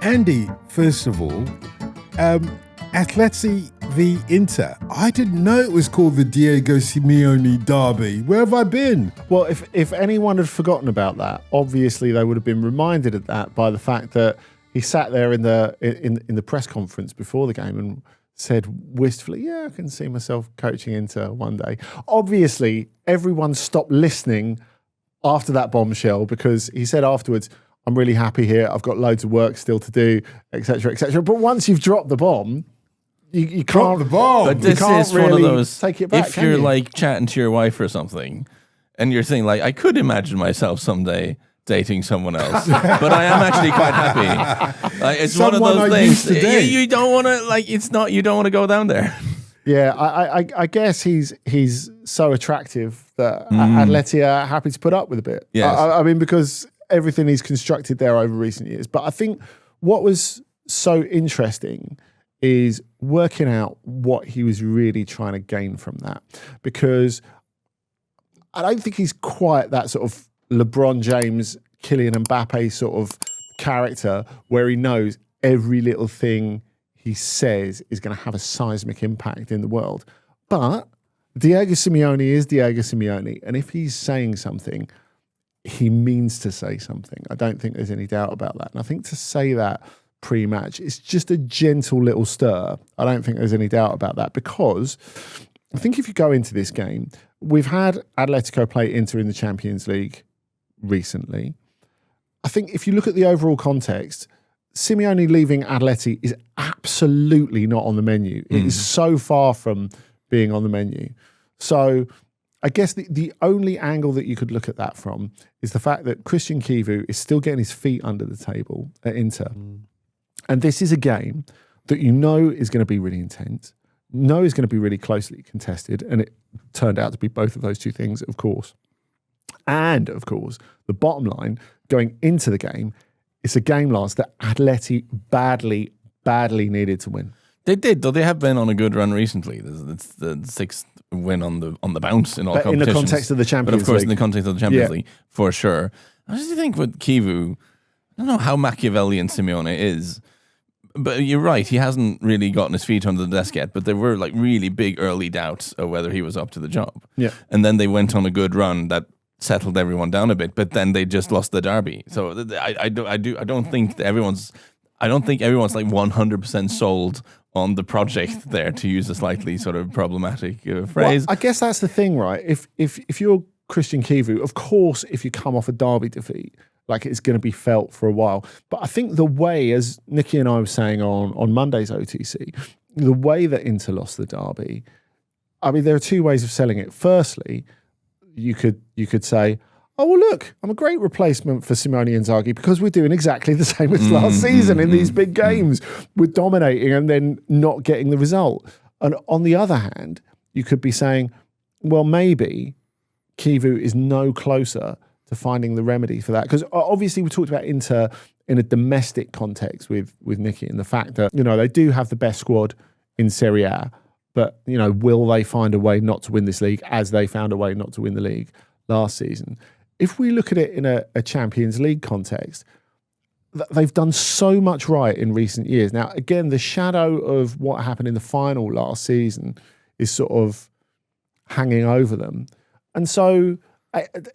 Andy, first of all, Atleti v Inter. I didn't know it was called the Diego Simeone derby. Where have I been? Well, if anyone had forgotten about that, obviously they would have been reminded of that by the fact that he sat there in the press conference before the game and said wistfully, "Yeah, I can see myself coaching Inter one day." Obviously, everyone stopped listening after that bombshell because he said afterwards, "I'm really happy here. I've got loads of work still to do, etc., etc." But once you've dropped the bomb, you can't. The bomb. But this is really one of those. Take it back, if you're you? like chatting to your wife or something, and you're saying like, "I could imagine myself someday dating someone else, but I am actually quite happy." Like, it's Someone one of those I used to things. date. You don't want to like. It's not. You don't want to go down there. Yeah, I guess he's so attractive that Atleti are happy to put up with a bit. Yes. I mean, because everything he's constructed there over recent years. But I think what was so interesting is working out what he was really trying to gain from that. Because I don't think he's quite that sort of LeBron James, Kylian Mbappe sort of character where he knows every little thing he says is going to have a seismic impact in the world. But Diego Simeone is Diego Simeone. And if he's saying something, he means to say something. I don't think there's any doubt about that. And I think to say that pre-match, it's just a gentle little stir. I don't think there's any doubt about that because I think if you go into this game, we've had Atletico play Inter in the Champions League recently. I think if you look at the overall context, Simeone leaving Atleti is absolutely not on the menu. It is so far from being on the menu. So I guess the only angle that you could look at that from is the fact that Christian Kivu is still getting his feet under the table at Inter. And this is a game that you know is going to be really intense, know is going to be really closely contested, and it turned out to be both of those two things, of course. And, of course, the bottom line, going into the game, it's a game loss that Atleti badly, badly needed to win. They did, though. They have been on a good run recently. It's the sixth win on the bounce in all But competitions. in the context of the Champions But of course, League. in the context of the Champions League, for sure. I just think with Kivu, I don't know how Machiavellian Simeone is, but you're right. He hasn't really gotten his feet under the desk yet. But there were like really big early doubts of whether he was up to the job. Yeah. And then they went on a good run that settled everyone down a bit. But then they just lost the derby. So I don't think everyone's like 100% sold on the project there, to use a slightly sort of problematic phrase. Well, I guess that's the thing, right? If you're Christian Kivu, of course, if you come off a derby defeat, like it's going to be felt for a while. But I think the way, as Nicky and I were saying on Monday's OTC, the way that Inter lost the derby, I mean, there are two ways of selling it. Firstly, you could say, "Oh, well, look, I'm a great replacement for Simone Inzaghi because we're doing exactly the same as last season in these big games. We're dominating and then not getting the result." And on the other hand, you could be saying, well, maybe Kivu is no closer to finding the remedy for that. Because obviously we talked about Inter in a domestic context with Nicky and the fact that, you know, they do have the best squad in Serie A, but, you know, will they find a way not to win this league as they found a way not to win the league last season? If we look at it in a Champions League context, they've done so much right in recent years. Now, again, the shadow of what happened in the final last season is sort of hanging over them. And so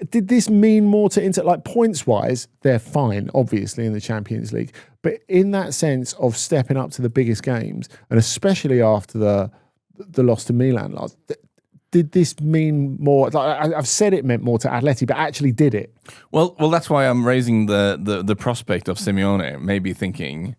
did this mean more to Inter? Like points-wise, they're fine, obviously, in the Champions League. But in that sense of stepping up to the biggest games, and especially after the loss to Milan last, did this mean more? Like, I've said it meant more to Atleti, but actually did it? Well, that's why I'm raising the prospect of Simeone, maybe thinking,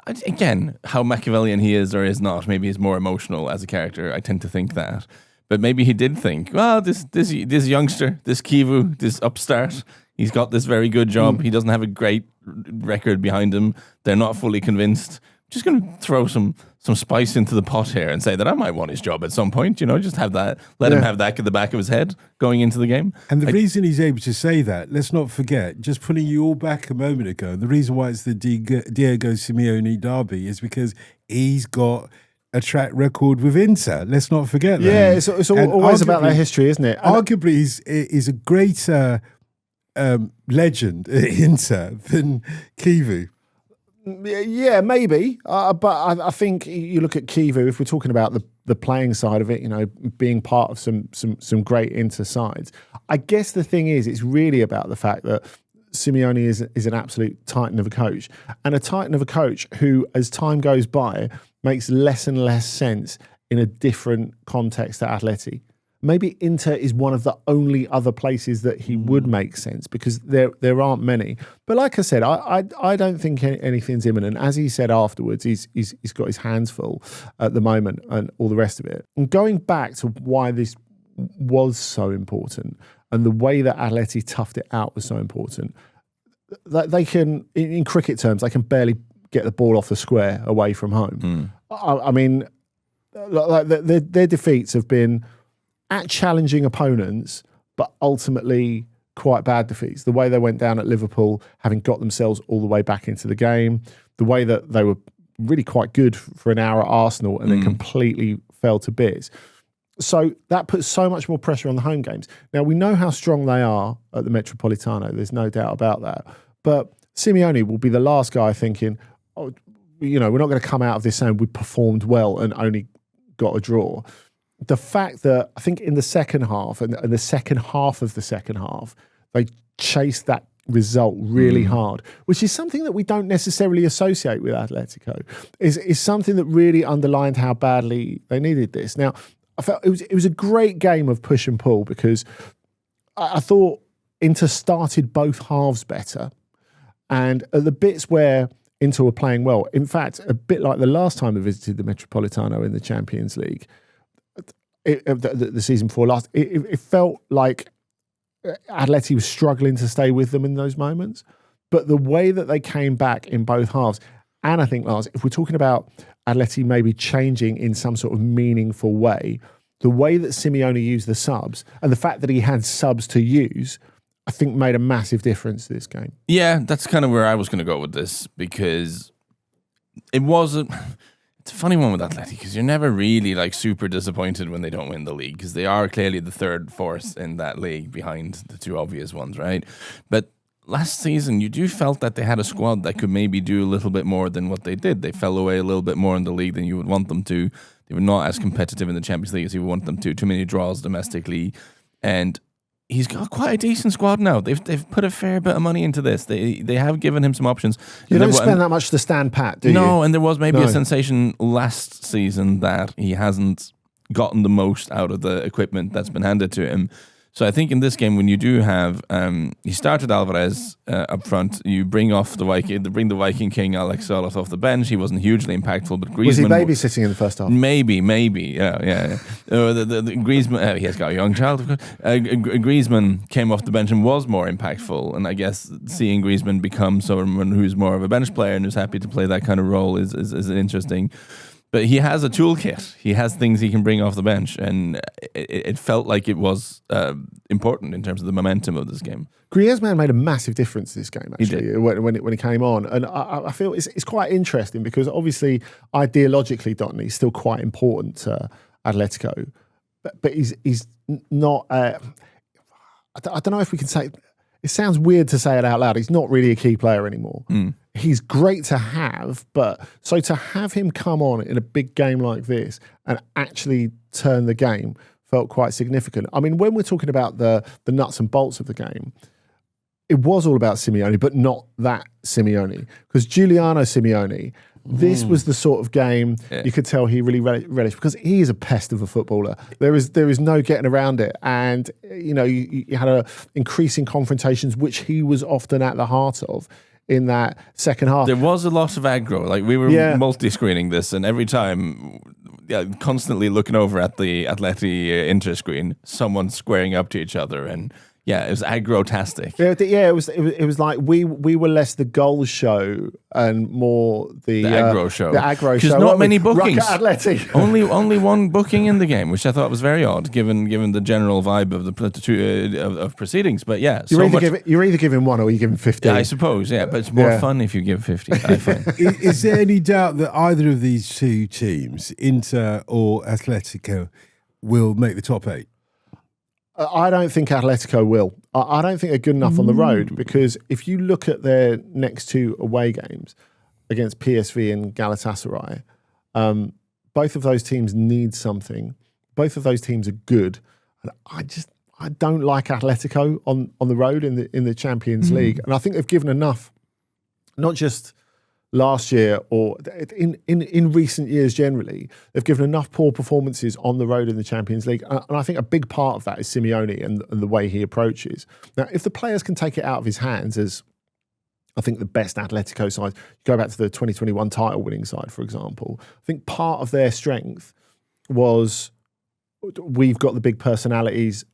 again, how Machiavellian he is or is not. Maybe he's more emotional as a character. I tend to think that. But maybe he did think, well, this youngster, this Kivu, this upstart, he's got this very good job. He doesn't have a great record behind him. They're not fully convinced. Just going to throw some spice into the pot here and say that I might want his job at some point. You know, just have that. Let him have that at the back of his head going into the game. And the reason he's able to say that, let's not forget, just putting you all back a moment ago, the reason why it's the Diego Simeone derby is because he's got a track record with Inter. Let's not forget that. Yeah, it's always about that history, isn't it? Arguably, he's a greater legend at Inter than Kivu. Yeah, maybe. But I think you look at Kivu, if we're talking about the playing side of it, being part of some great Inter sides. I guess the thing is, it's really about the fact that Simeone is an absolute titan of a coach, and a titan of a coach who, as time goes by, makes less and less sense in a different context to Atleti. Maybe Inter is one of the only other places that he would make sense, because there aren't many. But like I said, I don't think anything's imminent. As he said afterwards, he's got his hands full at the moment and all the rest of it. And going back to why this was so important and the way that Atleti toughed it out was so important, that they can, in cricket terms, they can barely get the ball off the square away from home. I mean, like their defeats have been at challenging opponents, but ultimately quite bad defeats. The way they went down at Liverpool, having got themselves all the way back into the game, the way that they were really quite good for an hour at Arsenal and then completely fell to bits. So that puts so much more pressure on the home games. Now, we know how strong they are at the Metropolitano. There's no doubt about that. But Simeone will be the last guy thinking, we're not going to come out of this saying we performed well and only got a draw. The fact that I think in the second half and the second half of the second half, they chased that result really hard, which is something that we don't necessarily associate with Atletico, is something that really underlined how badly they needed this. Now, I felt it was a great game of push and pull, because I thought Inter started both halves better, and at the bits where Inter were playing well, in fact, a bit like the last time they visited the Metropolitano in the Champions League, the season before last, it felt like Atleti was struggling to stay with them in those moments. But the way that they came back in both halves, and I think, Lars, if we're talking about Atleti maybe changing in some sort of meaningful way, the way that Simeone used the subs and the fact that he had subs to use, I think made a massive difference to this game. Yeah, that's kind of where I was going to go with this, because it wasn't... It's a funny one with Atleti, because you're never really like super disappointed when they don't win the league, because they are clearly the third force in that league behind the two obvious ones, right? But last season, you do felt that they had a squad that could maybe do a little bit more than what they did. They fell away a little bit more in the league than you would want them to. They were not as competitive in the Champions League as you would want them to. Too many draws domestically, and he's got quite a decent squad now. They've put a fair bit of money into this. They have given him some options. You don't spend that much to stand pat, do you? No, and there was maybe a sensation last season that he hasn't gotten the most out of the equipment that's been handed to him. So I think in this game, when you do have, you started Alvarez up front, you bring the Viking King Alex Sørloth off the bench. He wasn't hugely impactful, but Griezmann was he babysitting in the first half? Maybe, yeah. The Griezmann, he has got a young child, of course. Griezmann came off the bench and was more impactful, and I guess seeing Griezmann become someone who's more of a bench player and who's happy to play that kind of role is interesting. But he has a toolkit. He has things he can bring off the bench, and it felt like it was important in terms of the momentum of this game. Griezmann made a massive difference this game, actually, when he came on. And I feel it's quite interesting, because obviously, ideologically, Dotun, he's still quite important to Atletico. But he's not... I don't know if we can say... It sounds weird to say it out loud. He's not really a key player anymore. He's great to have, but so to have him come on in a big game like this and actually turn the game felt quite significant. I mean, when we're talking about the nuts and bolts of the game, it was all about Simeone, but not that Simeone. Because Giuliano Simeone, this was the sort of game you could tell he really relished, because he is a pest of a footballer. There is no getting around it. And, you had increasing confrontations, which he was often at the heart of in that second half. There was a lot of aggro. Like, we were multi-screening this, and every time, constantly looking over at the Atleti Inter screen, someone squaring up to each other, and it was aggro-tastic. It was like we were less the goals show and more the aggro show. The aggro show. Because not many bookings. Atleti. only one booking in the game, which I thought was very odd, given the general vibe of the of proceedings. But you're either giving one or you're giving 50. Yeah, I suppose. Yeah, but it's more fun if you give 50. I find. Is there any doubt that either of these two teams, Inter or Atletico, will make the top 8? I don't think Atletico will. I don't think they're good enough on the road, because if you look at their next two away games, against PSV and Galatasaray. Both of those teams need something. Both of those teams are good. And I don't like Atletico on the road in the Champions League. And I think they've given enough, not just last year or in recent years generally, they've given enough poor performances on the road in the Champions League. And I think a big part of that is Simeone and the way he approaches. Now, if the players can take it out of his hands, as I think the best Atletico side, go back to the 2021 title winning side, for example, I think part of their strength was we've got the big personalities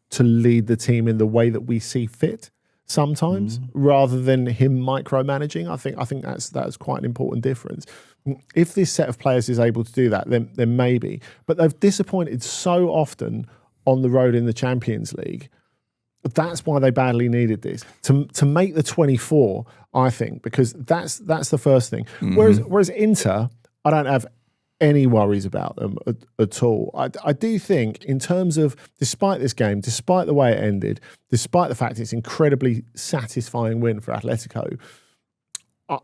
to lead the team in the way that we see fit sometimes, rather than him micromanaging. I think that's quite an important difference. If this set of players is able to do that, then maybe. But they've disappointed so often on the road in the Champions League. That's why they badly needed this to make the 24. I think, because that's the first thing. Whereas Inter, I don't have any worries about them at all. I do think, in terms of, despite this game, despite the way it ended, despite the fact it's an incredibly satisfying win for Atletico,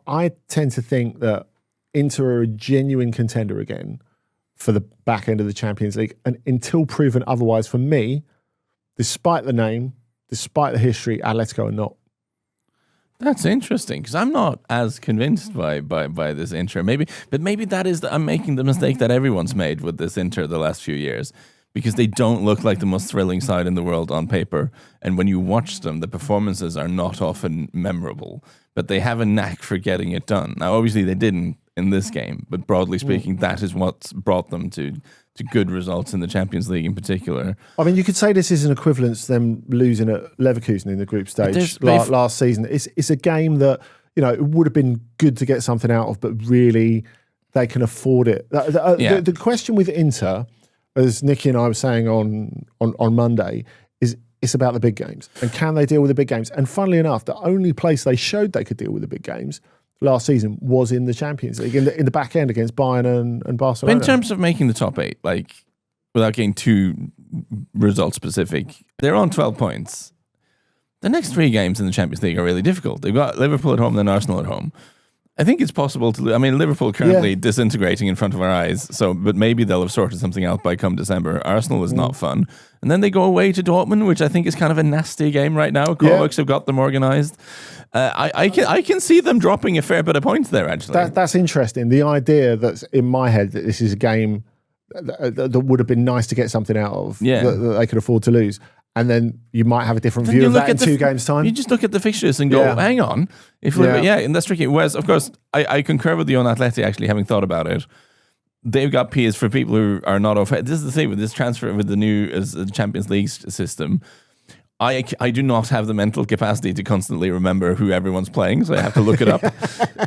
I tend to think that Inter are a genuine contender again for the back end of the Champions League. And until proven otherwise, for me, despite the name, despite the history, Atletico are not. That's interesting, because I'm not as convinced by this Inter. Maybe that is I'm making the mistake that everyone's made with this Inter the last few years, because they don't look like the most thrilling side in the world on paper. And when you watch them, the performances are not often memorable, but they have a knack for getting it done. Now, obviously, they didn't in this game, but broadly speaking, that is what's brought them to good results in the Champions League in particular. I mean, you could say this is an equivalent to them losing at Leverkusen in the group stage last season. It's a game that, it would have been good to get something out of, but really they can afford it. The question with Inter, as Nicky and I were saying on Monday, is it's about the big games. And can they deal with the big games? And funnily enough, the only place they showed they could deal with the big games last season was in the Champions League, in the back end against Bayern and Barcelona. But in terms of making the top 8, without getting too result specific, they're on 12 points. The next 3 games in the Champions League are really difficult. They've got Liverpool at home, then Arsenal at home. I think it's possible to. I mean, Liverpool currently disintegrating in front of our eyes. But maybe they'll have sorted something out by come December. Arsenal is not fun, and then they go away to Dortmund, which I think is kind of a nasty game right now. Kovacs have got them organised. I can see them dropping a fair bit of points there. Actually, that's interesting. The idea that's in my head that this is a game that would have been nice to get something out of. That they could afford to lose. And then you might have a different view of that in 2 games' time. You just look at the fixtures and go, hang on. And that's tricky. Whereas, of course, I concur with you on Atleti, actually, having thought about it. They've got PS for people who are not off. This is the thing with this transfer, with the new Champions League system. I do not have the mental capacity to constantly remember who everyone's playing, so I have to look it up.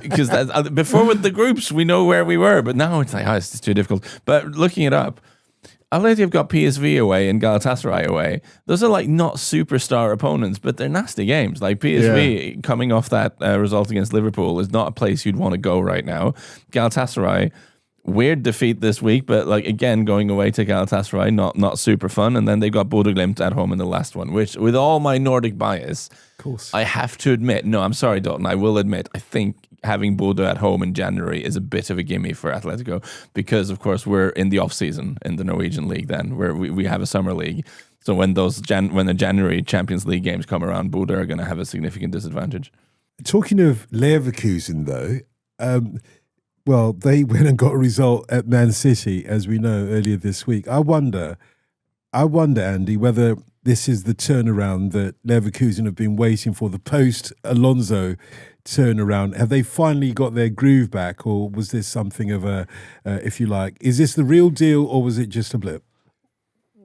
Because before with the groups, we know where we were, but now it's like, it's just too difficult. But looking it up, Atleti have got PSV away and Galatasaray away. Those are not superstar opponents, but they're nasty games. PSV coming off that result against Liverpool is not a place you'd want to go right now. Galatasaray, weird defeat this week, but again, going away to Galatasaray, not super fun. And then they've got Bodø Glimt at home in the last one, which, with all my Nordic bias, of course, I have to admit, no, I'm sorry, Dotun, I will admit, I think having Bodø at home in January is a bit of a gimme for Atletico, because of course we're in the off season in the Norwegian league then, where we have a summer league. So when the January Champions League games come around, Bodø are going to have a significant disadvantage. Talking of Leverkusen though, well, they went and got a result at Man City, as we know, earlier this week. I wonder, Andy, whether this is the turnaround that Leverkusen have been waiting for, the post-Alonso turnaround. Have they finally got their groove back, or was this something of a, if you like, is this the real deal, or was it just a blip?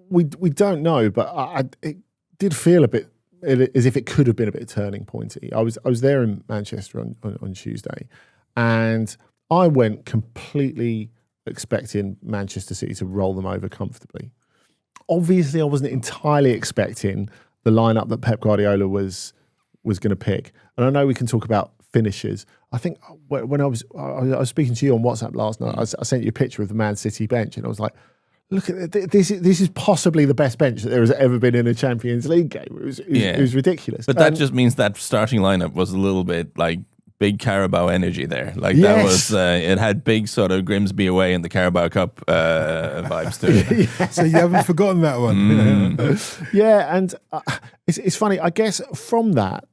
We don't know, but it did feel a bit as if it could have been a bit turning pointy. I was there in Manchester on Tuesday, and I went completely expecting Manchester City to roll them over comfortably. Obviously, I wasn't entirely expecting the lineup that Pep Guardiola was going to pick. And I know we can talk about finishes. I think when I was speaking to you on WhatsApp last night, I sent you a picture of the Man City bench, and I was like, look at this is possibly the best bench that there has ever been in a Champions League game. It was ridiculous. But that just means that starting lineup was a little bit big Carabao energy there. Like Yes. that was, it had big sort of Grimsby away in the Carabao Cup vibes to it. So you haven't forgotten that one. Yeah, and it's funny. I guess from that,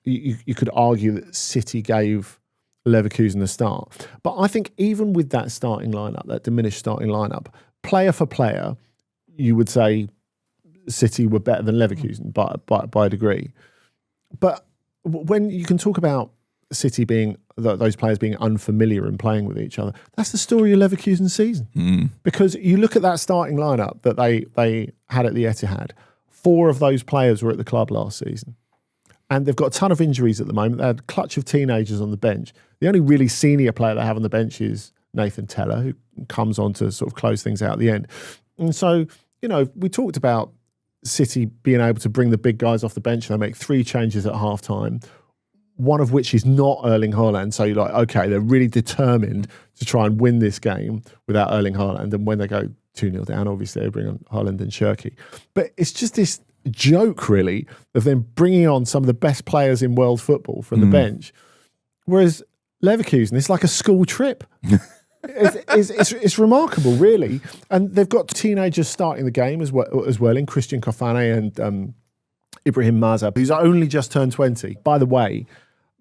you could argue that City gave Leverkusen a start. But I think even with that starting lineup, that diminished starting lineup, player for player, you would say City were better than Leverkusen by a degree. But when you can talk about City being those players being unfamiliar and playing with each other, that's the story of Leverkusen's season. Because you look at that starting lineup that they had at the Etihad, 4 of those players were at the club last season. And they've got a ton of injuries at the moment. They had a clutch of teenagers on the bench. The only really senior player they have on the bench is Nathan Teller, who comes on to sort of close things out at the end. And so, we talked about City being able to bring the big guys off the bench. They make 3 changes at half-time, one of which is not Erling Haaland. So you're like, okay, they're really determined to try and win this game without Erling Haaland. And when they go 2-0 down, obviously they bring on Haaland and Shirky. But it's just this joke, really, of them bringing on some of the best players in world football from the bench. Whereas Leverkusen, it's like a school trip. It's remarkable, really. And they've got teenagers starting the game as well in Christian Kofane and Ibrahim Maza, who's only just turned 20. By the way,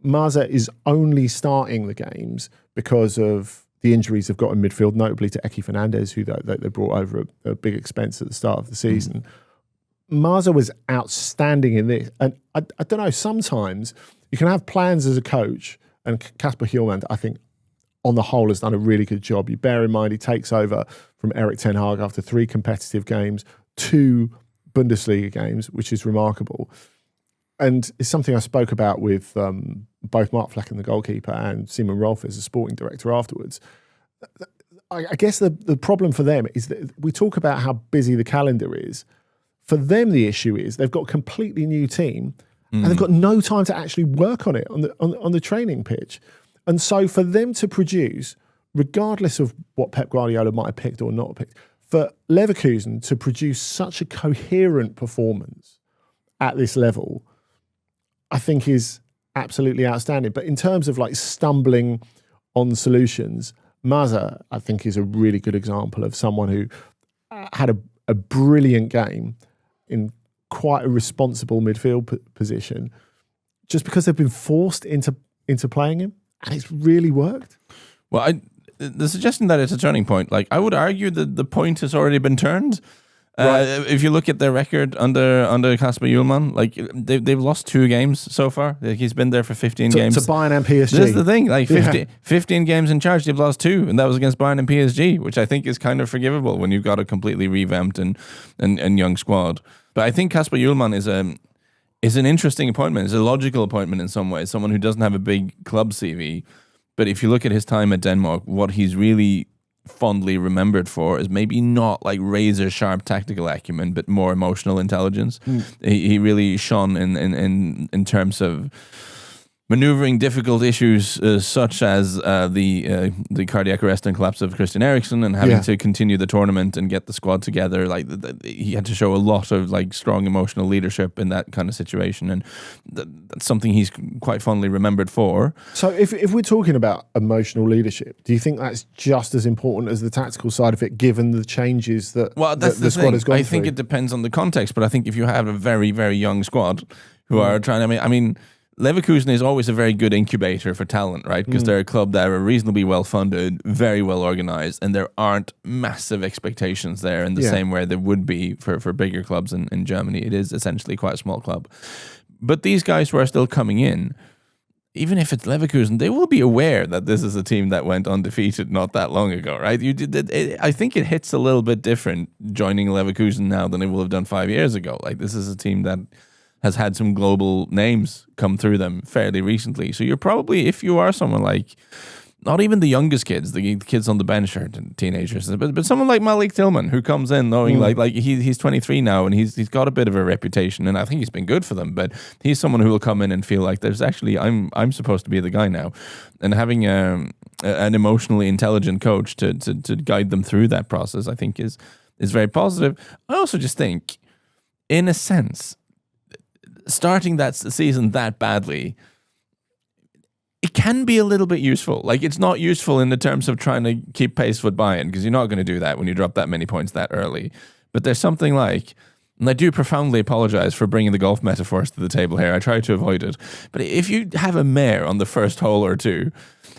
Maza is only starting the games because of the injuries they've got in midfield, notably to Eki Fernandez, who they brought over a big expense at the start of the season. Maza was outstanding in this. And I don't know, sometimes you can have plans as a coach, and Kasper Hjulmand, I think, on the whole, has done a really good job. You bear in mind he takes over from Erik ten Hag after 3 competitive games, 2 Bundesliga games, which is remarkable. And it's something I spoke about with both Mark Flecken, the goalkeeper, and Simon Rolfe as a sporting director afterwards. I guess the problem for them is that we talk about how busy the calendar is. For them, the issue is they've got a completely new team and they've got no time to actually work on it on the training pitch. And so for them to produce, regardless of what Pep Guardiola might have picked or not picked, for Leverkusen to produce such a coherent performance at this level, I think is absolutely outstanding. But in terms of like stumbling on solutions, Maza, I think, is a really good example of someone who had a brilliant game in quite a responsible midfield position just because they've been forced into playing him. And it's really worked. Well, the suggestion that it's a turning point, like I would argue that the point has already been turned. Right. If you look at their record under Kasper Hjulmand, like they've lost 2 games so far. Like, he's been there for 15 games. To Bayern and PSG. This is the thing, like 15 games in charge, they've lost 2, and that was against Bayern and PSG, which I think is kind of forgivable when you've got a completely revamped and young squad. But I think Kasper Hjulmand is an interesting appointment. It's a logical appointment in some ways. Someone who doesn't have a big club CV, but if you look at his time at Denmark, what he's really fondly remembered for is maybe not like razor sharp tactical acumen, but more emotional intelligence. He really shone in terms of maneuvering difficult issues such as the cardiac arrest and collapse of Christian Eriksen, and having to continue the tournament and get the squad together. Like he had to show a lot of like strong emotional leadership in that kind of situation, and that's something he's quite fondly remembered for. So if we're talking about emotional leadership, do you think that's just as important as the tactical side of it, given the changes that the squad has gone through? I think it depends on the context, but I think if you have a very, very young squad who are trying to, I mean, Leverkusen is always a very good incubator for talent, right? Because they're a club that are reasonably well funded, very well organized, and there aren't massive expectations there in the same way there would be for bigger clubs in Germany. It is essentially quite a small club. But these guys who are still coming in, even if it's Leverkusen, they will be aware that this is a team that went undefeated not that long ago, right? I think it hits a little bit different joining Leverkusen now than it will have done 5 years ago. Like, this is a team that has had some global names come through them fairly recently. So you're probably, if you are someone like, not even the youngest kids, the kids on the bench are teenagers, but someone like Malik Tillman, who comes in knowing like he's 23 now and he's got a bit of a reputation, and I think he's been good for them, but he's someone who will come in and feel like there's actually, I'm supposed to be the guy now. And having an emotionally intelligent coach to guide them through that process, I think is very positive. I also just think, in a sense, starting that season that badly, it can be a little bit useful. Like, it's not useful in the terms of trying to keep pace with Bayern, because you're not going to do that when you drop that many points that early. But there's something like, and I do profoundly apologize for bringing the golf metaphors to the table here. I try to avoid it. But if you have a mare on the first hole or two,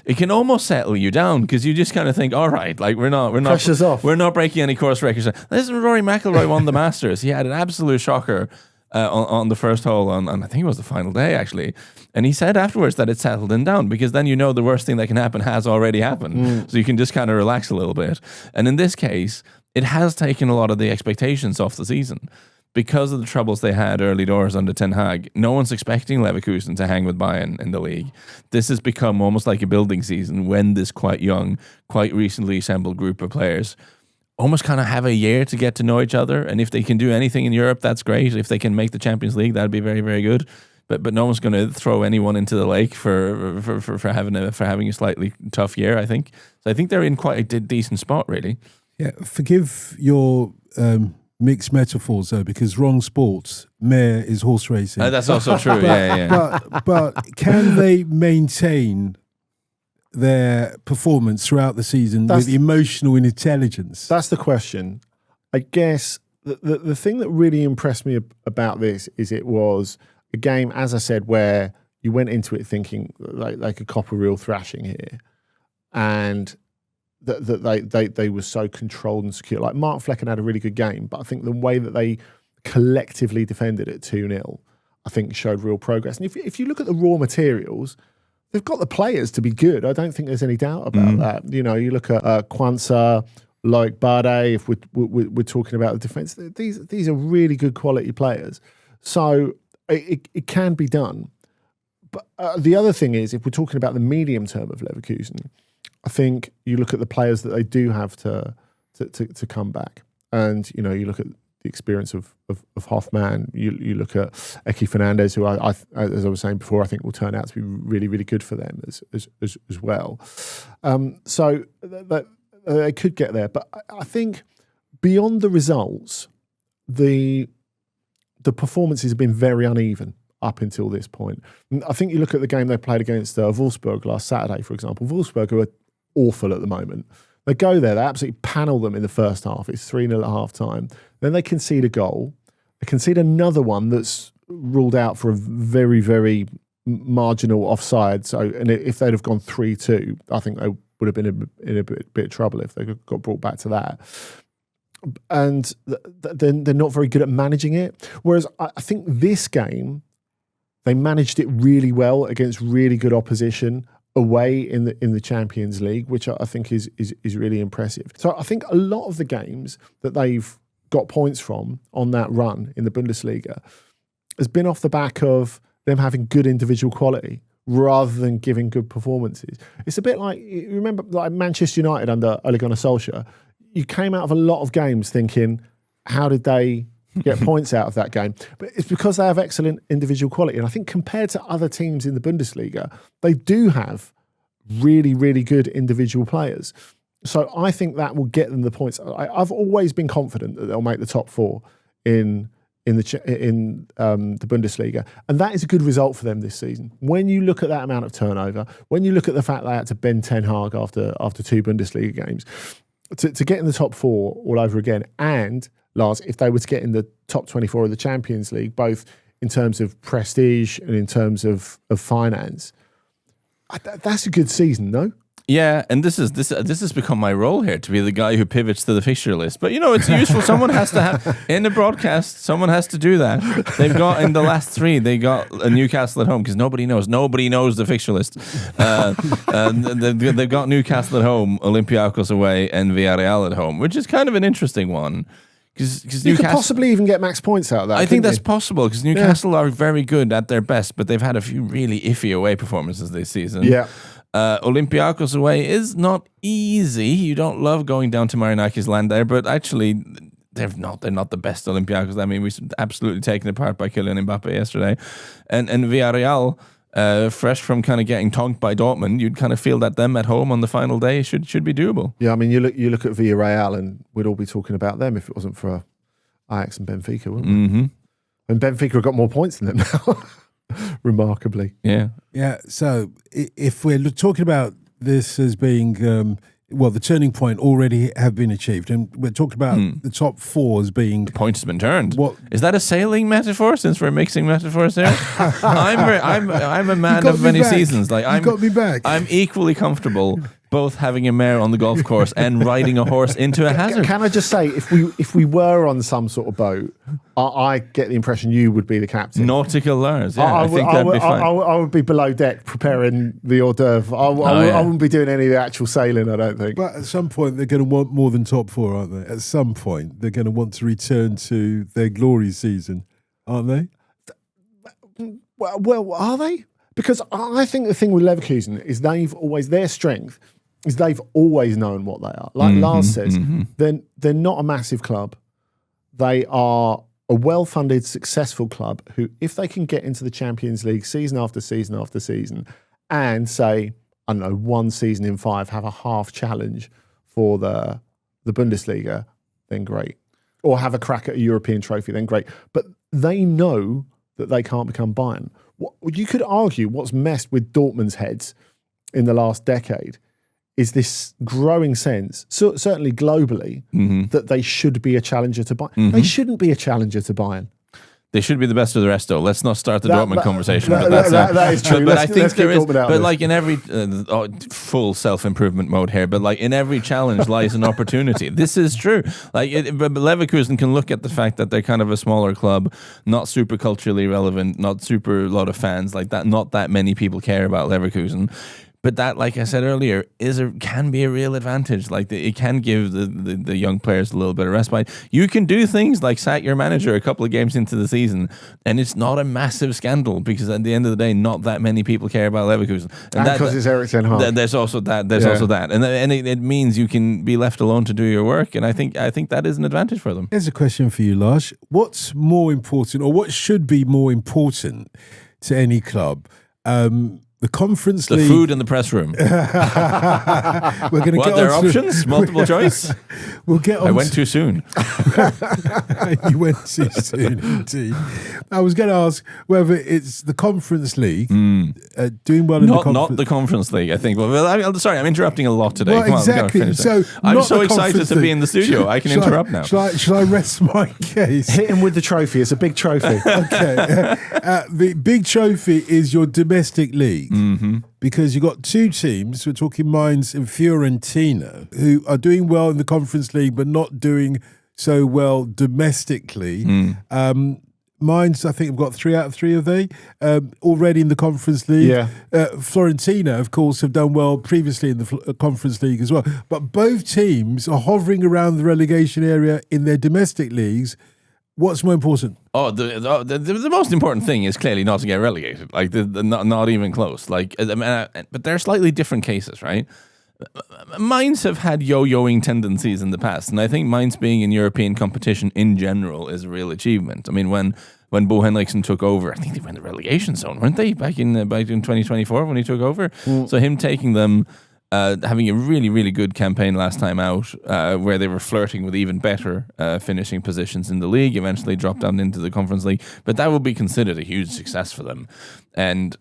it can almost settle you down, because you just kind of think, all right, like we're not pressure's off. We're not breaking any course records. Listen, Rory McIlroy won the Masters. He had an absolute shocker on the first hole on I think it was the final day, actually. And he said afterwards that it settled him down, because then you know the worst thing that can happen has already happened. So you can just kind of relax a little bit. And in this case, it has taken a lot of the expectations off the season. Because of the troubles they had early doors under Ten Hag, no one's expecting Leverkusen to hang with Bayern in the league. This has become almost like a building season when this quite young, quite recently assembled group of players almost kind of have a year to get to know each other. And if they can do anything in Europe, that's great. If they can make the Champions League, that'd be very, very good. But no one's going to throw anyone into the lake for having a slightly tough year, I think. So I think they're in quite a decent spot, really. Yeah, forgive your mixed metaphors though, because wrong sports. Mare is horse racing. That's also true. Yeah. But can they maintain their performance throughout the season with emotional intelligence? That's the question. I guess the thing that really impressed me about this is it was a game, as I said, where you went into it thinking like a cop a real thrashing here, and that they were so controlled and secure. Like Mark Flecken had a really good game, but I think the way that they collectively defended it 2-0, I think showed real progress. And if you look at the raw materials, they've got the players to be good. I don't think there's any doubt about that. You know, you look at Kwanzaa, like Bade, if we're talking about the defence, these are really good quality players. So it can be done. But the other thing is, if we're talking about the medium term of Leverkusen, I think you look at the players that they do have to come back. And, you know, you look at the experience of Hoffman, you look at Eki Fernandez, who I as I was saying before, I think will turn out to be really, really good for them as well. So they could get there. But I think beyond the results, the performances have been very uneven up until this point. I think you look at the game they played against Wolfsburg last Saturday, for example. Wolfsburg, who are awful at the moment, they go there, they absolutely panel them in the first half. It's 3-0 at half time. Then they concede a goal. They concede another one that's ruled out for a very, very marginal offside. So, and if they'd have gone 3-2, I think they would have been in a bit of trouble if they got brought back to that. And then they're not very good at managing it. Whereas I think this game, they managed it really well against really good opposition away in the Champions League, which I think is really impressive. So I think a lot of the games that they've got points from on that run in the Bundesliga has been off the back of them having good individual quality rather than giving good performances. It's a bit like, you remember like Manchester United under Ole Gunnar Solskjaer, you came out of a lot of games thinking, how did they get points out of that game? But it's because they have excellent individual quality. And I think compared to other teams in the Bundesliga, they do have really, really good individual players. So I think that will get them the points. I've always been confident that they'll make the top four in the Bundesliga. And that is a good result for them this season. When you look at that amount of turnover, when you look at the fact they had to bend Ten Hag after 2 Bundesliga games, to get in the top four all over again, and Lars, if they were to get in the top 24 of the Champions League, both in terms of prestige and in terms of finance, that's a good season, no? Yeah, and this has become my role here, to be the guy who pivots to the fixture list. But, you know, it's useful. Someone has to have, in the broadcast, someone has to do that. They've got, in the last 3, they got a Newcastle at home, because nobody knows the fixture list. They've got Newcastle at home, Olympiacos away, and Villarreal at home, which is kind of an interesting one. Because you could possibly even get max points out of that. I think that's possible, because Newcastle are very good at their best, but they've had a few really iffy away performances this season. Yeah. Olympiacos away is not easy. You don't love going down to Marinakis land there, but actually they're not the best Olympiacos. I mean, we absolutely taken apart by Kylian Mbappe yesterday. And Villarreal, fresh from kind of getting tonked by Dortmund, you'd kind of feel that them at home on the final day should be doable. Yeah, I mean, you look at Villarreal, and we'd all be talking about them if it wasn't for Ajax and Benfica, wouldn't we? Mm-hmm. And Benfica have got more points than them now. Remarkably. Yeah. Yeah. So if we're talking about this as being, well, the turning point already have been achieved, and we're talking about the top four as being. The point has been turned. What- Is that a sailing metaphor? Since we're mixing metaphors here, I'm a man got of me many back. seasons. Like You got me back. I'm equally comfortable both having a mare on the golf course and riding a horse into a hazard. Can I just say, if we were on some sort of boat, I get the impression you would be the captain. Nautical Lars, yeah, I think that'd be fine. I would be below deck preparing the hors d'oeuvre. I wouldn't be doing any of the actual sailing, I don't think. But at some point, they're going to want more than top four, aren't they? At some point, they're going to want to return to their glory season, aren't they? Well, are they? Because I think the thing with Leverkusen is their strength is they've always known what they are. Like Lars says, they're not a massive club. They are a well-funded, successful club who, if they can get into the Champions League season after season after season and say, I don't know, one season in 5, have a half challenge for the Bundesliga, then great. Or have a crack at a European trophy, then great. But they know that they can't become Bayern. You could argue what's messed with Dortmund's heads in the last decade is this growing sense, certainly globally, that they should be a challenger to Bayern. They shouldn't be a challenger to Bayern. They should be the best of the rest, though. Let's not start the Dortmund conversation. That is true. But I think there is. But this. like in every full self-improvement mode here. But like in every challenge lies an opportunity. This is true. Like but Leverkusen can look at the fact that they're kind of a smaller club, not super culturally relevant, not super lot of fans like that. Not that many people care about Leverkusen. But that, like I said earlier, can be a real advantage. Like it can give the young players a little bit of respite. You can do things like sack your manager a couple of games into the season, and it's not a massive scandal because at the end of the day, not that many people care about Leverkusen. And because it's Erik ten Hag. There's also that. There's also that, and it means you can be left alone to do your work. And I think that is an advantage for them. Here's a question for you, Lars. What's more important, or what should be more important to any club? The Conference League. The food in the press room. We're going to What, get there are on to- options? Multiple choice? We'll get on I went too soon. You went too soon, indeed. I was going to ask whether it's the Conference League doing well in the Conference. Not the Conference League, I think. Well, I'm sorry, I'm interrupting a lot today. Well, Come on, we've got to exactly. finish So, it. I'm not so the excited Conference to be League. in the studio. I can interrupt now. Shall I rest my case? Hit him with the trophy. It's a big trophy. Okay. The big trophy is your domestic league. Because you've got two teams, we're talking Mainz and Fiorentina, who are doing well in the Conference League but not doing so well domestically. Mainz, I think, have got 3 out of 3, have they? Already in the Conference League. Yeah. Fiorentina, of course, have done well previously in the Conference League as well. But both teams are hovering around the relegation area in their domestic leagues. What's more important? Oh, the most important thing is clearly not to get relegated. Like, not even close. Like, but they're slightly different cases, right? Mainz have had yo-yoing tendencies in the past, and I think Mainz being in European competition in general is a real achievement. I mean, when Bo Henriksen took over, I think they were in the relegation zone, weren't they? Back in 2024 when he took over. So him taking them. Having a really, really good campaign last time out, where they were flirting with even better finishing positions in the league, eventually dropped down into the Conference League. But that would be considered a huge success for them. And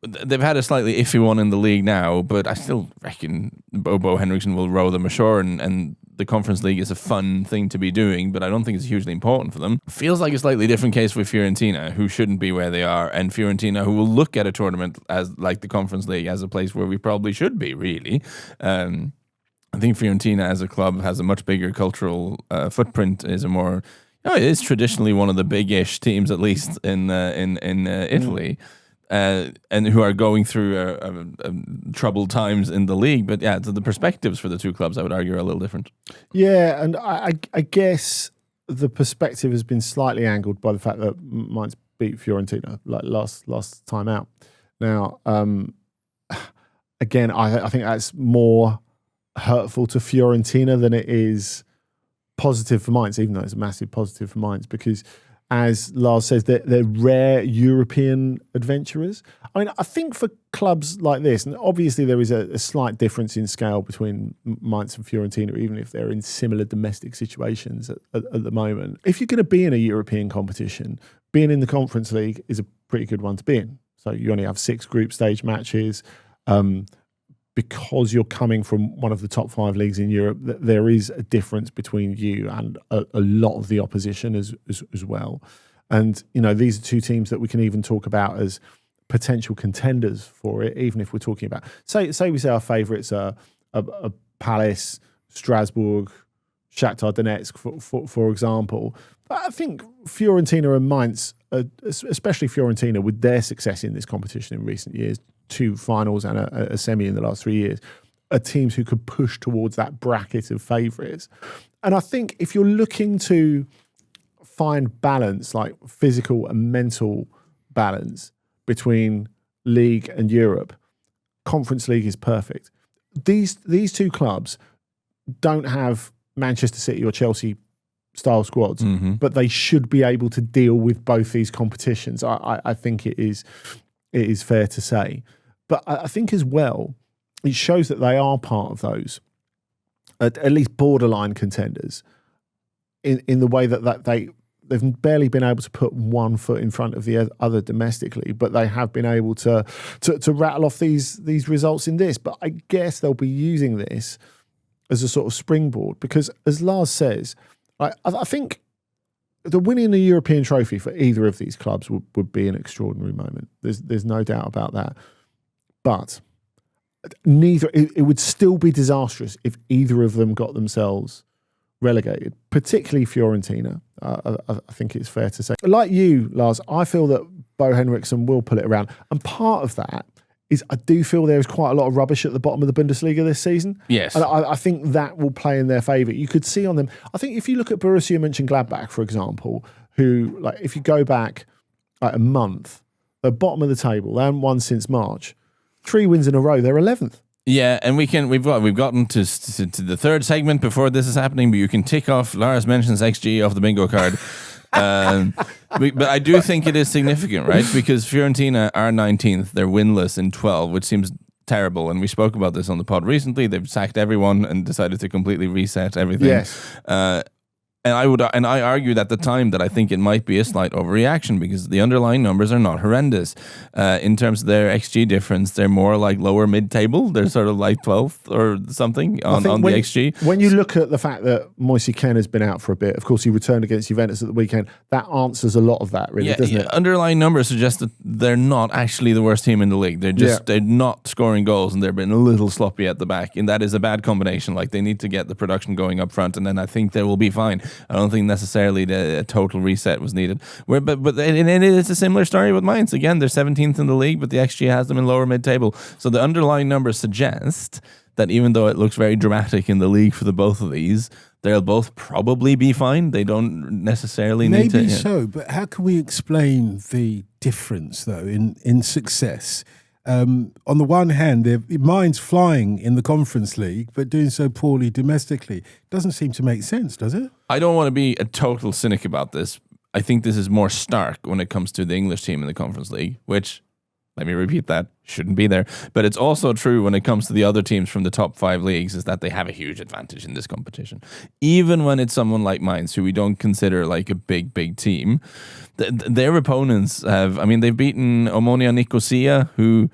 they've had a slightly iffy one in the league now, but I still reckon Bo Henriksen will row them ashore, and the Conference League is a fun thing to be doing, but I don't think it's hugely important for them. Feels like a slightly different case with Fiorentina, who shouldn't be where they are, and Fiorentina, who will look at a tournament as like the Conference League as a place where we probably should be, really. I think Fiorentina as a club has a much bigger cultural footprint, is a more... it is traditionally one of the big-ish teams, at least in Italy. And who are going through troubled times in the league. But yeah, the perspectives for the two clubs, I would argue, are a little different. Yeah, and I guess the perspective has been slightly angled by the fact that Mainz beat Fiorentina like last time out. Now, again, I think that's more hurtful to Fiorentina than it is positive for Mainz, even though it's a massive positive for Mainz, because as Lars says, they're rare European adventurers. I mean, I think for clubs like this, and obviously there is a slight difference in scale between Mainz and Fiorentina, even if they're in similar domestic situations at the moment. If you're going to be in a European competition, being in the Conference League is a pretty good one to be in. So you only have 6 group stage matches. Because you're coming from one of the top 5 leagues in Europe, there is a difference between you and a lot of the opposition as well. And, these are 2 teams that we can even talk about as potential contenders for it, even if we're talking about, say we say our favourites are Palace, Strasbourg, Shakhtar Donetsk, for example. But I think Fiorentina and Mainz, especially Fiorentina, with their success in this competition in recent years, 2 finals and a semi in the last 3 years, are teams who could push towards that bracket of favourites. And I think if you're looking to find balance, like physical and mental balance between League and Europe, Conference League is perfect. These 2 clubs don't have Manchester City or Chelsea style squads, but they should be able to deal with both these competitions. I think it is fair to say. But I think as well, it shows that they are part of those, at least borderline contenders, in the way that they've barely been able to put one foot in front of the other domestically, but they have been able to rattle off these results in this. But I guess they'll be using this as a sort of springboard, because as Lars says, I think the winning the European trophy for either of these clubs would be an extraordinary moment. There's no doubt about that. But it would still be disastrous if either of them got themselves relegated, particularly Fiorentina. I think it's fair to say. Like you, Lars, I feel that Bo Henriksen will pull it around. And part of that is I do feel there is quite a lot of rubbish at the bottom of the Bundesliga this season. Yes. And I think that will play in their favour. You could see on them, I think if you look at Borussia Mönchengladbach, for example, who, if you go back a month, the bottom of the table, they haven't won since March. 3 wins in a row, they're 11th. Yeah, and we've gotten to the third segment before this is happening, but you can tick off Lars mentions XG off the bingo card. But I do think it is significant, right? Because Fiorentina are 19th, they're winless in 12, which seems terrible. And we spoke about this on the pod recently. They've sacked everyone and decided to completely reset everything. Yes. And I argued at the time that I think it might be a slight overreaction because the underlying numbers are not horrendous. In terms of their XG difference, they're more like lower mid-table. They're sort of like 12th or something on the XG. When you look at the fact that Moise Kean has been out for a bit, of course he returned against Juventus at the weekend, that answers a lot of that, really, doesn't it? Underlying numbers suggest that they're not actually the worst team in the league. They're not scoring goals and they're being a little sloppy at the back. And that is a bad combination. Like, they need to get the production going up front, and then I think they will be fine. I don't think necessarily a total reset was needed. But it's a similar story with Mainz. Again, they're 17th in the league, but the XG has them in lower mid-table. So the underlying numbers suggest that even though it looks very dramatic in the league for the both of these, they'll both probably be fine. They don't necessarily need to. Maybe so, but how can we explain the difference, though, in success? On the one hand, Mainz flying in the Conference League, but doing so poorly domestically. Doesn't seem to make sense, does it? I don't want to be a total cynic about this. I think this is more stark when it comes to the English team in the Conference League, which, let me repeat that, shouldn't be there. But it's also true when it comes to the other teams from the top 5 leagues, is that they have a huge advantage in this competition. Even when it's someone like Mainz, who we don't consider like a big team, their opponents they've beaten Omonia Nicosia, who,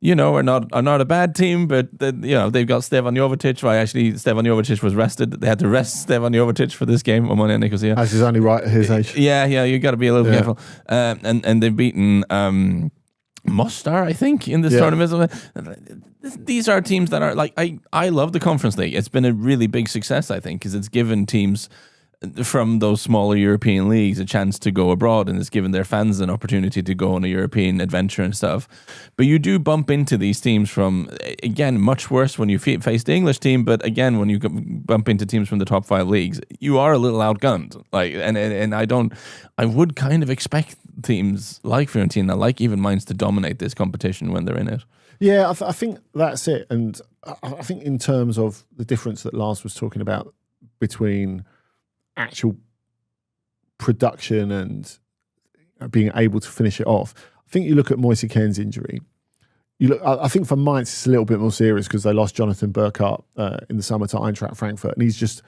are not a bad team, but they've got Stevan Jovetic. Well, actually, Stevan Jovetic was rested. They had to rest Stevan Jovetic for this game, Omonia Nicosia. As is only right at his age. Yeah, you got to be a little careful. And they've beaten Mostar, I think, in this tournament. These are teams that are like, I love the Conference League. It's been a really big success, I think, because it's given teams from those smaller European leagues a chance to go abroad, and it's given their fans an opportunity to go on a European adventure and stuff. But you do bump into these teams from, again, much worse when you face the English team, but again, when you bump into teams from the top 5 leagues, you are a little outgunned. I would kind of expect teams like Fiorentina, like even Mainz, to dominate this competition when they're in it. Yeah, I think that's it. And I think in terms of the difference that Lars was talking about between actual production and being able to finish it off, I think you look at Moise Kean's injury. I think for Mainz it's a little bit more serious because they lost Jonathan Burkhardt in the summer to Eintracht Frankfurt, and he's just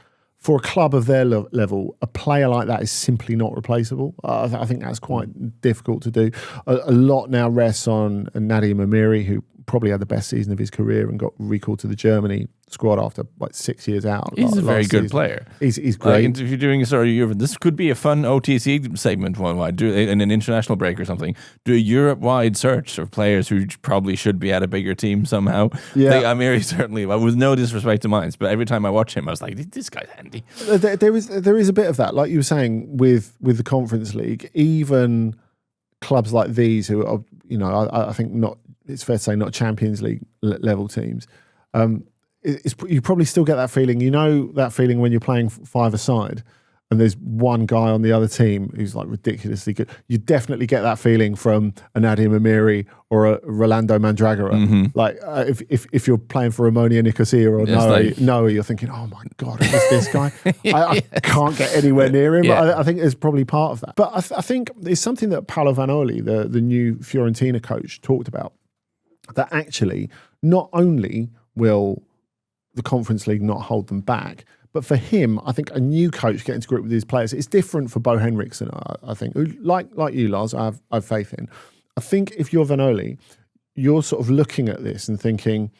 for a club of their level, a player like that is simply not replaceable. I think that's quite difficult to do. A lot now rests on Nadim Amiri, who probably had the best season of his career and got recalled to the Germany squad after 6 years out. He's a very good player. He's great. If you're doing a sort of this could be a fun OTC segment one-wide, do in an international break or something. Do a Europe-wide search of players who probably should be at a bigger team somehow. Yeah, Amiri certainly. With no disrespect to Mainz, but every time I watch him, I was like, this guy's handy. There is a bit of that, like you were saying with the Conference League. Even clubs like these, who are, I think not. It's fair to say not Champions League level teams. You probably still get that feeling. That feeling when you're playing five-a-side and there's one guy on the other team who's like ridiculously good. You definitely get that feeling from a Nadim Amiri or a Rolando Mandragora. Mm-hmm. Like if you're playing for Ammonia Nicosia or Noah, you're thinking, oh my God, who's this guy? I can't get anywhere near him. Yeah. I think there's probably part of that. But I think it's something that Paolo Vanoli, the new Fiorentina coach, talked about. That actually, not only will the Conference League not hold them back, but for him, I think a new coach getting to grip with his players, it's different for Bo Henriksen, I think, who, like you, Lars, I have faith in. I think if you're Vanoli, you're sort of looking at this and thinking,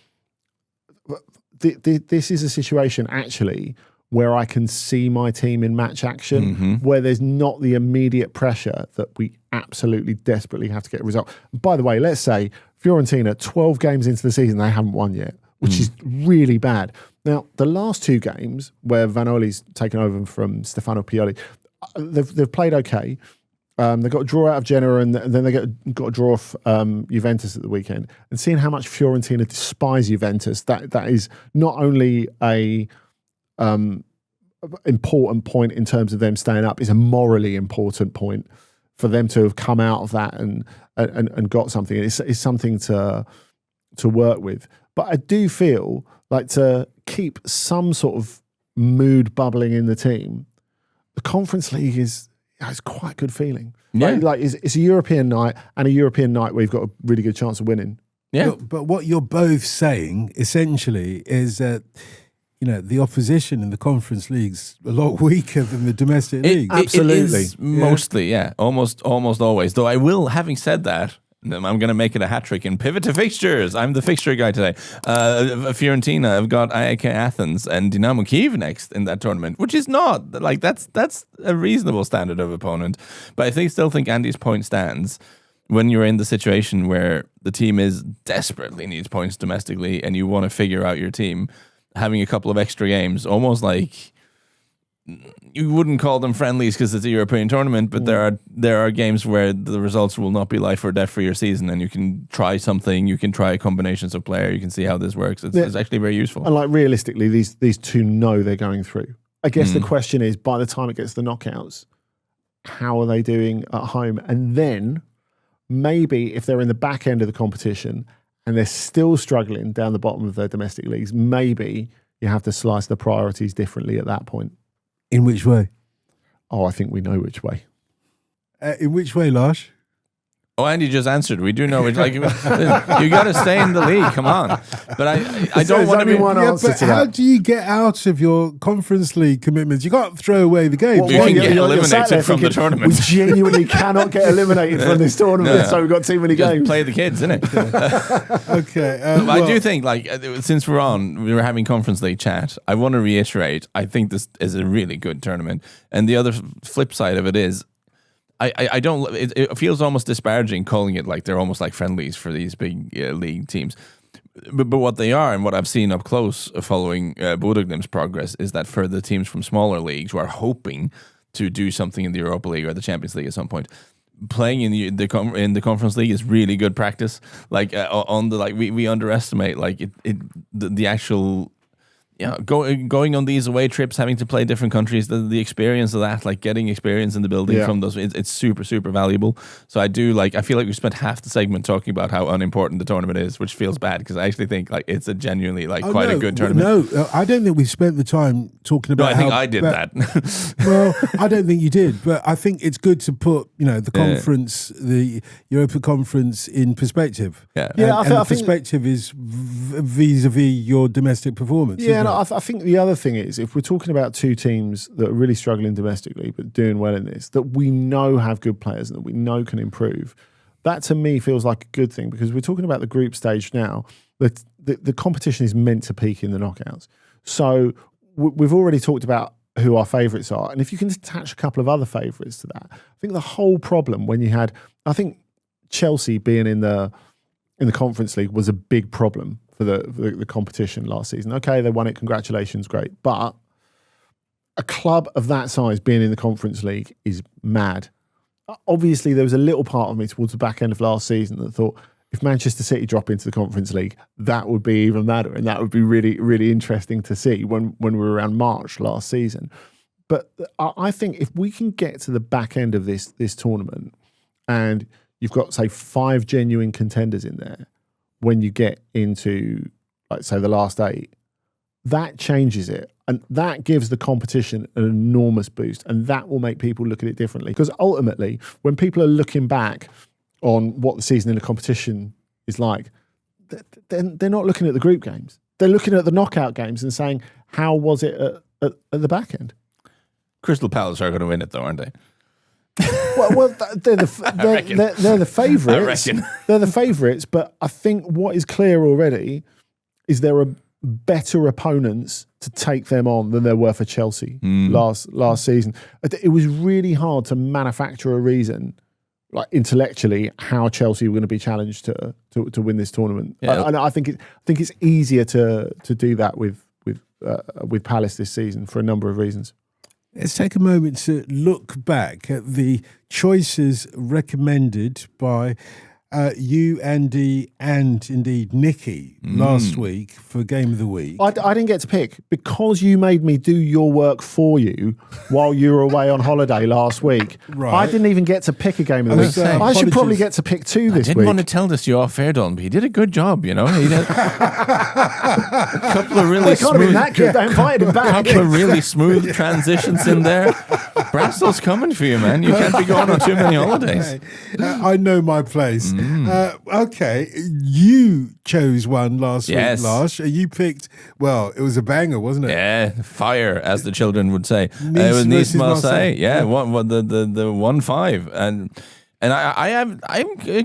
this is a situation actually where I can see my team in match action, where there's not the immediate pressure that we absolutely desperately have to get a result. By the way, let's say Fiorentina, 12 games into the season, they haven't won yet, which is really bad. Now, the last two games where Vanoli's taken over from Stefano Pioli, they've played okay. They got a draw out of Genoa and then they got a draw off Juventus at the weekend. And seeing how much Fiorentina despise Juventus, that is not only a important point in terms of them staying up, it's a morally important point for them to have come out of that and got something. It's something to work with. But I do feel like to keep some sort of mood bubbling in the team, the Conference League is quite a good feeling. Yeah. Like it's a European night and a European night where you've got a really good chance of winning. Yeah. But what you're both saying essentially is that the opposition in the Conference League's a lot weaker than the domestic league. Absolutely. It is mostly, almost always. Though I will, having said that, I'm going to make it a hat trick and pivot to fixtures. I'm the fixture guy today. Fiorentina have got AEK Athens and Dynamo Kyiv next in that tournament, which is not like that's a reasonable standard of opponent. But I still think Andy's point stands. When you're in the situation where the team desperately needs points domestically and you want to figure out your team, having a couple of extra games, almost like you wouldn't call them friendlies because it's a European tournament, but there are games where the results will not be life or death for your season, and you can try something. You can try combinations of player. You can see how this works. It's actually very useful. And like realistically, these two know they're going through. I guess the question is, by the time it gets to the knockouts, how are they doing at home? And then maybe if they're in the back end of the competition and they're still struggling down the bottom of their domestic leagues, maybe you have to slice the priorities differently at that point. In which way? Oh, I think we know which way. In which way, Lars? Oh, Andy just answered. We do know which. Like, you got to stay in the league. Come on. But I don't want to be one answer but to how that. do you get out of your Conference League commitments? You can't throw away the game. You can get you're eliminated sat there from the thinking, tournament. We genuinely cannot get eliminated from this tournament, so we've got too many Just games. play the kids, innit? Okay. I do think, since we were having Conference League chat, I want to reiterate, I think this is a really good tournament. And the other flip side of it is, I don't. It feels almost disparaging calling it like they're almost like friendlies for these big league teams. But what they are, and what I've seen up close following Bodø/Glimt's progress, is that for the teams from smaller leagues who are hoping to do something in the Europa League or the Champions League at some point, playing in the Conference League is really good practice. Like we underestimate the actual. Yeah, going on these away trips, having to play different countries, the experience of that, like getting experience in the building from those, it's super, super valuable. So I feel like we spent half the segment talking about how unimportant the tournament is, which feels bad because I actually think like it's a genuinely quite a good tournament. No, I don't think we spent the time talking about. No, I think I did that. Well, I don't think you did, but I think it's good to put the conference, the Europa Conference, in perspective. Yeah. Yeah, and I the think perspective is vis-a-vis your domestic performance. Yeah, and isn't it? I think the other thing is, if we're talking about two teams that are really struggling domestically but doing well in this, that we know have good players and that we know can improve, that to me feels like a good thing, because we're talking about the group stage now. The competition is meant to peak in the knockouts. So we've already talked about who our favourites are. And if you can attach a couple of other favourites to that, I think the whole problem when you had, I think Chelsea being in the Conference League was a big problem for the competition last season. Okay, they won it, congratulations, great. But a club of that size being in the Conference League is mad. Obviously, there was a little part of me towards the back end of last season that thought, if Manchester City drop into the Conference League, that would be even madder, and that would be really, really interesting to see when we were around March last season. But I think if we can get to the back end of this tournament, and you've got, say, 5 genuine contenders in there, when you get into, like, say, the last 8, that changes it. And that gives the competition an enormous boost, and that will make people look at it differently. Because ultimately, when people are looking back on what the season in the competition is like, they're not looking at the group games. They're looking at the knockout games and saying, how was it at the back end? Crystal Palace are going to win it, though, aren't they? Well, they're the favourites. I reckon. They're the favourites, but I think what is clear already is there are better opponents to take them on than there were for Chelsea last season. It was really hard to manufacture a reason, like intellectually, how Chelsea were going to be challenged to win this tournament. Yeah. And I think it's easier to do that with Palace this season for a number of reasons. Let's take a moment to look back at the choices recommended by you, Andy, and indeed Nikki last week for Game of the Week. I didn't get to pick because you made me do your work for you while you were away on holiday last week. Right. I didn't even get to pick a Game of the Week. So, I should probably apologies. get to pick 2 this Didn't week. want to tell this to you off air, Don, but he did a good job, you know. He did a couple of really They can't have been smooth, that good. They invited him back. couple of really smooth transitions in there. Brassell's coming for you, man. You can't be going on too many holidays. I know my place. Okay, you chose one last Yes. week, Lars. You picked, well, it was a banger, wasn't it? Yeah, fire, as the children would say. Nice It was Nice versus Marseille. Marseille. Yeah, the 1-5, and I'm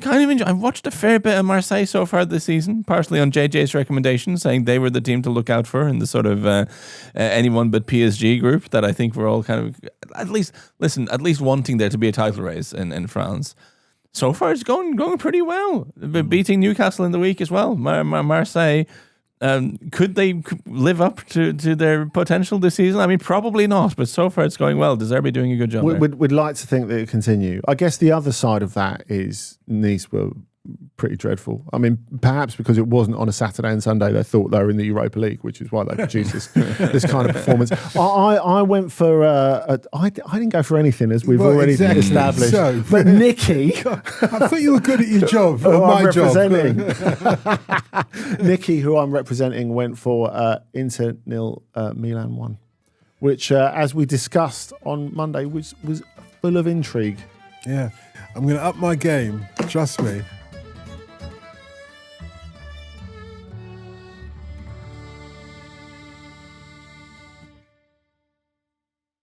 kind of enjoying. I've watched a fair bit of Marseille so far this season, partially on JJ's recommendation, saying they were the team to look out for in the sort of anyone but PSG group that I think we're all kind of at least wanting there to be a title race in France. So far, it's going pretty well. Beating Newcastle in the week as well. Marseille, could they live up to their potential this season? I mean, probably not, but so far it's going well. De Zerbi doing a good job there. We'd like to think that it continue. I guess the other side of that is Nice were pretty dreadful. I mean, perhaps because it wasn't on a Saturday and Sunday, they thought they were in the Europa League, which is why they produced this kind of performance. I went for I didn't go for anything, as we've already established. So, but Nikki, I thought you were good at your job, who my I'm job. representing, Nikki, who I'm representing, went for Inter Milan 1, which, as we discussed on Monday, was full of intrigue. Yeah, I'm going to up my game. Trust me.